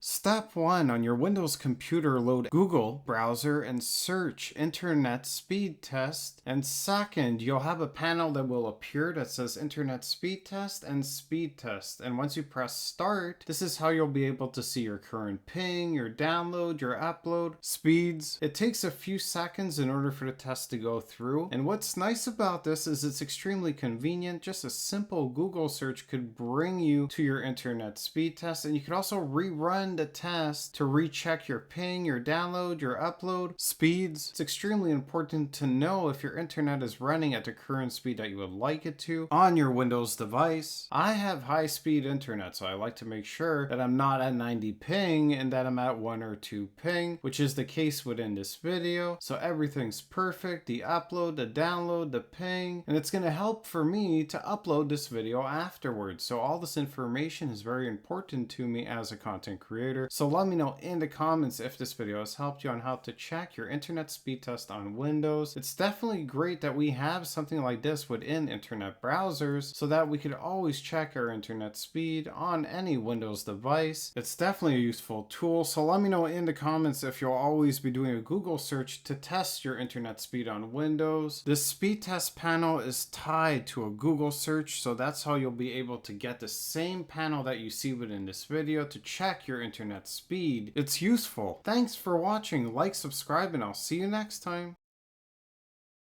Step 1 on your Windows computer, load Google browser and search Internet Speed Test. And second, you'll have a panel that will appear that says Internet Speed Test and Speed Test. And once you press Start, this is how you'll be able to see your current ping, your download, your upload, speeds. It takes a few seconds in order for the test to go through. And what's nice about this is it's extremely convenient. Just a simple Google search could bring you to your Internet Speed Test. And you could also rerun the test to recheck your ping, your download, your upload speeds. It's extremely important to know if your internet is running at the current speed that you would like it to on your Windows device. I have high speed internet, so I like to make sure that I'm not at 90 ping and that I'm at 1 or 2 ping, which is the case within this video. So everything's perfect, the upload, the download, the ping, and it's going to help for me to upload this video afterwards. So all this information is very important to me as a content creator. So let me know in the comments if this video has helped you on how to check your internet speed test on Windows. It's definitely great that we have something like this within internet browsers so that we could always check our internet speed on any Windows device. It's definitely a useful tool. So let me know in the comments if you'll always be doing a Google search to test your internet speed on Windows. This speed test panel is tied to a Google search, so that's how you'll be able to get the same panel that you see within this video to check your internet speed. It's useful. Thanks for watching. Like, subscribe, and I'll see you next time.